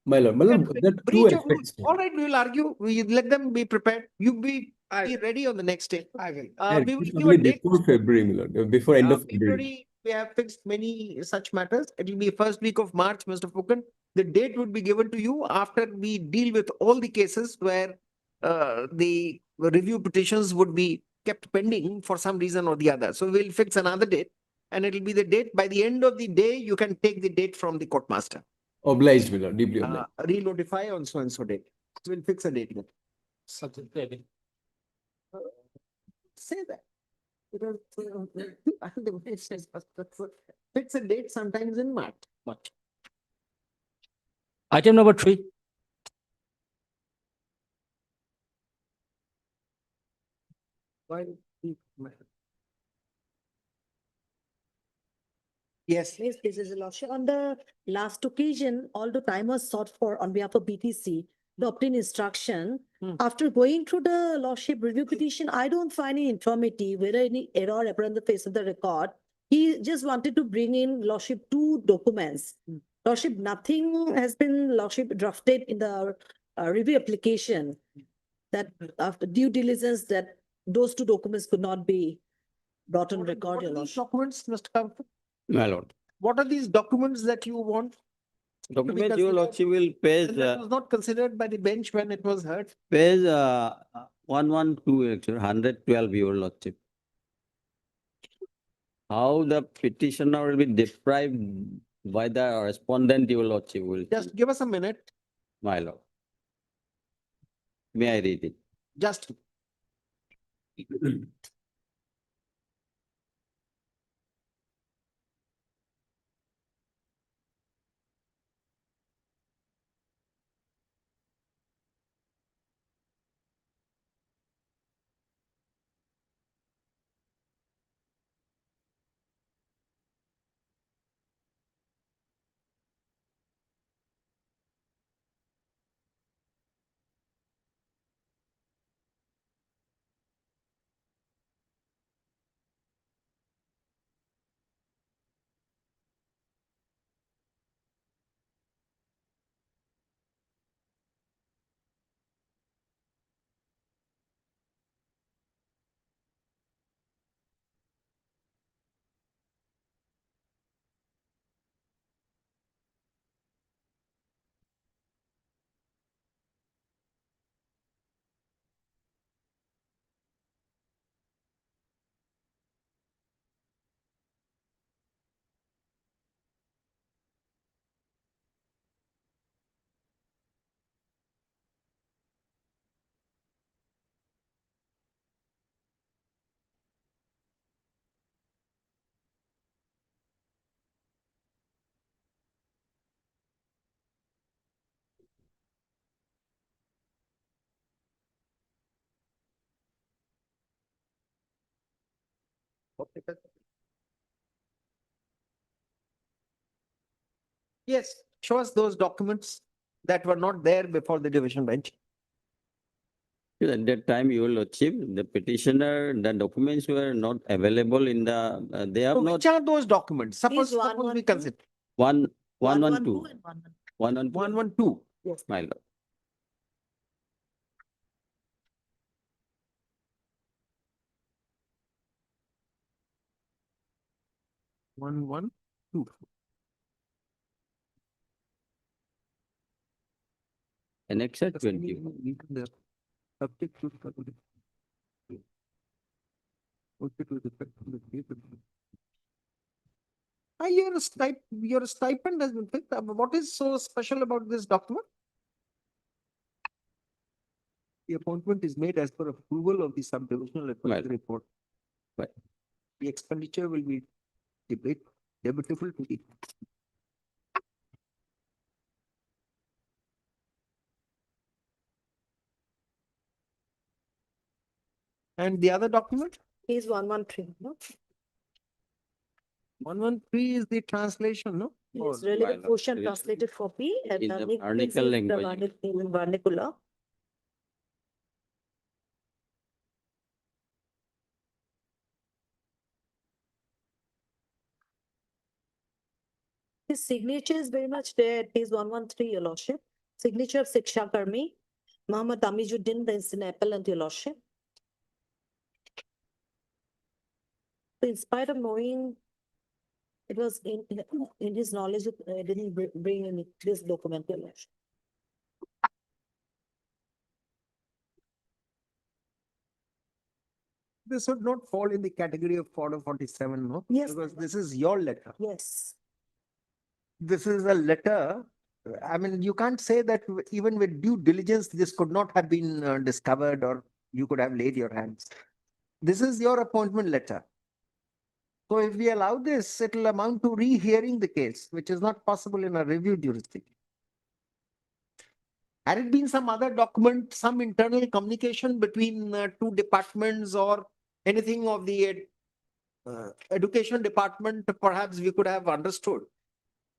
my lord, there are two Breach of rules. aspects. All right, we will argue. We let them be prepared. You be ready on the next day. I will. We will give a Probably date. before February, my lord, before end of February. February, we have fixed many such matters. It will be first week of March, Mr. Fukan. The date would be given to you after we deal with all the cases where the review petitions would be kept pending for some reason or the other. So we'll fix another date, and it'll be the date. By the end of the day, you can take the date from the court master. Obliged, my lord, deeply obliged. Re-notify on so and so date. So we'll fix a date. Say that. Because fix a date sometimes in March. Item number 3. Yes. Yes, this is Lordship. On the last occasion, all the time was sought for on behalf of BTC, the obtain instruction. After going through the Lordship review petition, I don't find any informative, whether any error appeared on the face of the record. He just wanted to bring in Lordship 2 documents. Lordship, nothing has been Lordship drafted in the review application that after due diligence that those 2 documents could not be brought on record, Your Lordship. Documents, Mr. Kamfu? My lord. What are these documents that you want? Document, your lordship will page, That was not considered by the bench when it was heard. page 112, actually, 112, your lordship. How the petitioner will be deprived by the respondent, your lordship will. Just give us a minute. My lord. May I read it? Just. Yes, show us those documents that were not there before the division bench. At that time, your lordship, the petitioner, the documents were not available in the, they have So not. which are those documents? Suppose we 112. consider. 112. and 112. 112. 112. Yes. My lord. One. Annexure 20. Subject to. Your stipend has been fixed. What is so special about this document? The appointment is made as per approval of the subdivisional advisory report. Right. The expenditure will be debitable to the. And the other document? Case 113, no? 113 is the translation, no? Yes, Or- relevant portion translated copy and. In the Nick vernacular uses the language. in vernacular. His signature is very much there, page 113, your lordship. Signature of Siksha Karmi, Muhammad Amijuddin, the instant appellant, your lordship. So in spite of knowing it was in his knowledge, didn't bring in this document, your lordship. This would not fall in the category of order 47, no? Yes. Because this is your letter. Yes. This is a letter. I mean, you can't say that even with due diligence, this could not have been discovered or you could have laid your hands. This is your appointment letter. So if we allow this, it will amount to rehearing the case, which is not possible in a review jurisdiction. Had it been some other document, some internal communication between two departments or anything of the education department, perhaps we could have understood.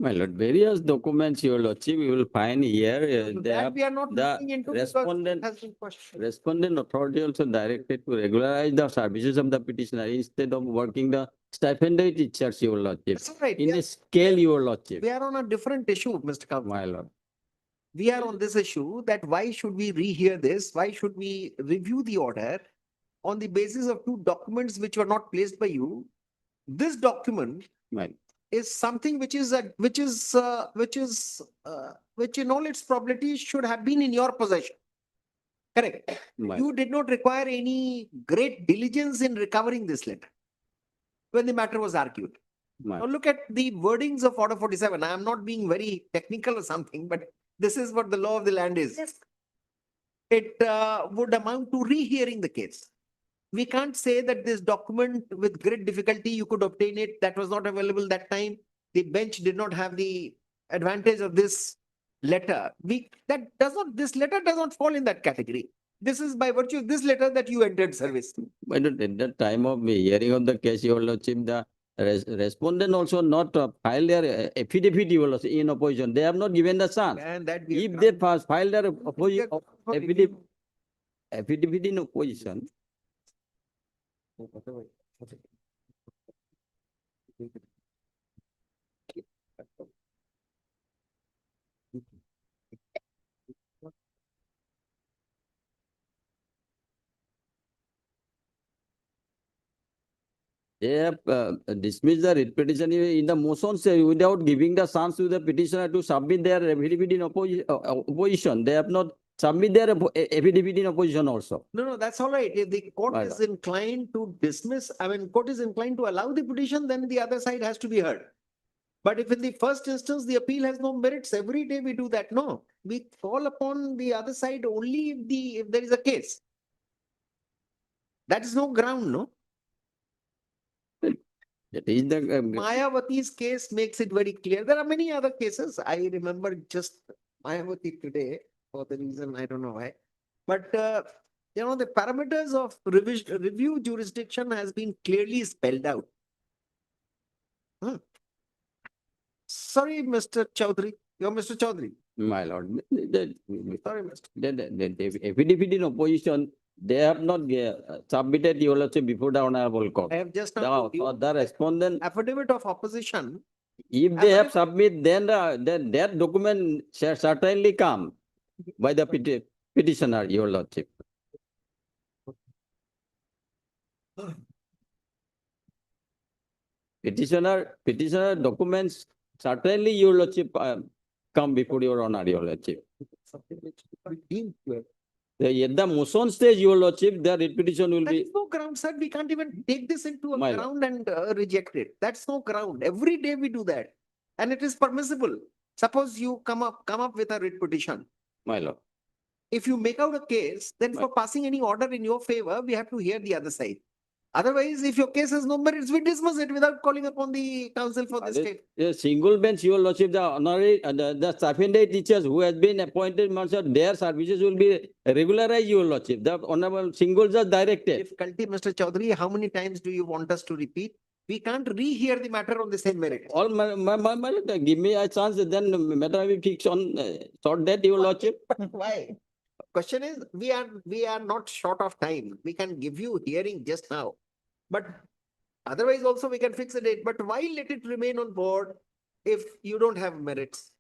My lord, various documents your lordship, you will find here. They That have we are not the looking into because it respondent, has been questioned. respondent authority also directed to regularize the services of the petitioner instead of working the stipendary teachers, your lordship. That's all right. In a scale, your lordship, We are on a different issue, Mr. Kaufman. my lord. We are on this issue that why should we rehear this? Why should we review the order on the basis of two documents which were not placed by you? This document My, is something which in all its probability should have been in your possession. Correct. my, You did not require any great diligence in recovering this letter when the matter was argued. my, Now look at the wordings of order 47. I am not being very technical or something, but this is what the law of the land is. It would amount to rehearing the case. We can't say that this document with great difficulty you could obtain it. That was not available that time. The bench did not have the advantage of this letter. This letter does not fall in that category. This is by virtue of this letter that you entered service. my lord, at the time of hearing of the case, your lordship, the respondent also not filed their affidavit, your lordship, in opposition. They have not given the chance. And that we If they file their affidavit in opposition, they have dismissed the writ petition in the motion say without giving the chance to the petitioner to submit their affidavit in opposition. They have not submit their affidavit in opposition also. No, that's all right. If the court My is inclined to dismiss, court is inclined to allow the petition, then the other side has to be heard. But if in the first instance, the appeal has no merits, every day we do that. No, we call upon the other side only if there is a case. That is no ground, no? That is the Mayawati's case makes it very clear. There are many other cases. I remember just Mayawati today for the reason I don't know why. But the parameters of review jurisdiction has been clearly spelled out. Sorry, Mr. Chaudhary. You're Mr. Chaudhary. my lord. Sorry, Mr. The affidavit in opposition, they have not submitted your lordship before the honorable court. I have just now told you The respondent, affidavit of opposition. if they have submit, then that document shall certainly come by the petitioner, your lordship. Petitioner documents, certainly your lordship come before your honor, your lordship. At the motion stage, your lordship, the writ petition will There be. is no ground, sir. We can't even take this into a My lord. ground and reject it. That's no ground. Every day we do that. And it is permissible. Suppose you come up with a writ petition. My lord. If you make out a case, then for passing any order in your favor, we have to hear the other side. Otherwise, if your case has no merits, we dismiss it without calling upon the counsel for the state. The single bench, your lordship, the honorary, the stipendary teachers who has been appointed, their services will be regularized, your lordship. The honorable single judge directed. Difficulty, Mr. Chaudhary, how many times do you want us to repeat? We can't rehear the matter on the same merit. All my lord, give me a chance, then matter will fix on short date, your lordship. Why? Question is, we are not short of time. We can give you hearing just now. But otherwise also we can fix a date. But why let it remain on board if you don't have merits?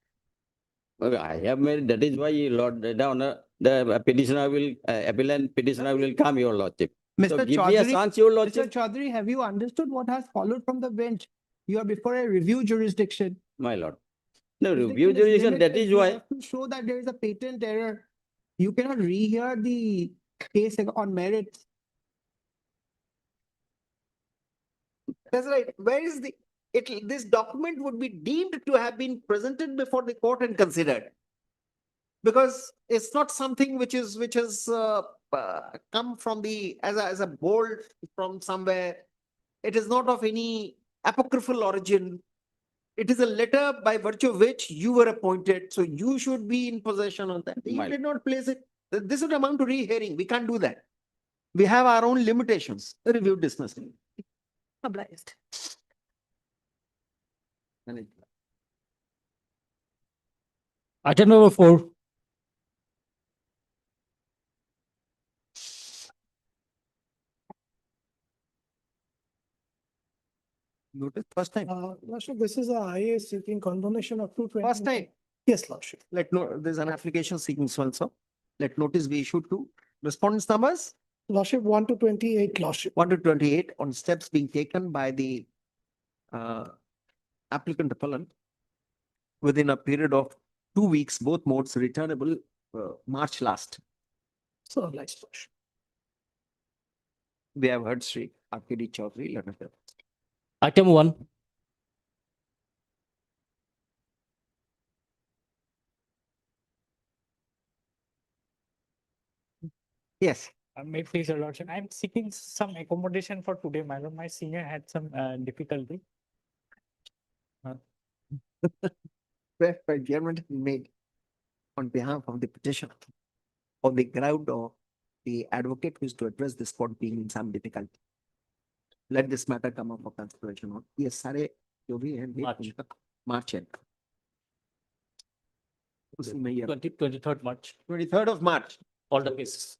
Okay, I have made, that is why, Lord, the petitioner will, appellant petitioner will come, your lordship. So Mr. give me a Chaudhary- chance, your Mr. lordship. Chaudhary, have you understood what has followed from the bench? You are before a review jurisdiction. My lord. No, Jurisdiction review is jurisdiction, that limited. is You why. have to show that there is a patent error. You cannot rehear the case on merits. That's right. Where is this document would be deemed to have been presented before the court and considered. Because it's not something which has come from as a bolt from somewhere. It is not of any apocryphal origin. It is a letter by virtue of which you were appointed, so you should be in possession of that. You My- did not place it. This would amount to rehearing. We can't do that. We have our own limitations. Review dismissal. Obliged. Item number 4. Notice first time. Lordship, this is a IA seeking confirmation of 220. First time. Yes, Lordship. There's an application seeking so and so. Let notice be issued to respondents numbers Lordship, 1 to 28, Lordship. 1 to 28 on steps being taken by the applicant appellant within a period of 2 weeks, both modes returnable March last. So, obliged, Lordship. We have heard Sri R.K.D. Chaudhary, let us hear. Item 1. Yes. May it please your lordship, I'm seeking some accommodation for today, my lord. My senior had some difficulty. Where adjournment is made on behalf of the petitioner on the ground of the advocate who is to address this court being in some difficulty. Let this matter come up for consideration on. Yes, सारे जो भी हैं March. March end. उसी में ही है। 23rd March. 23rd of March. All the cases.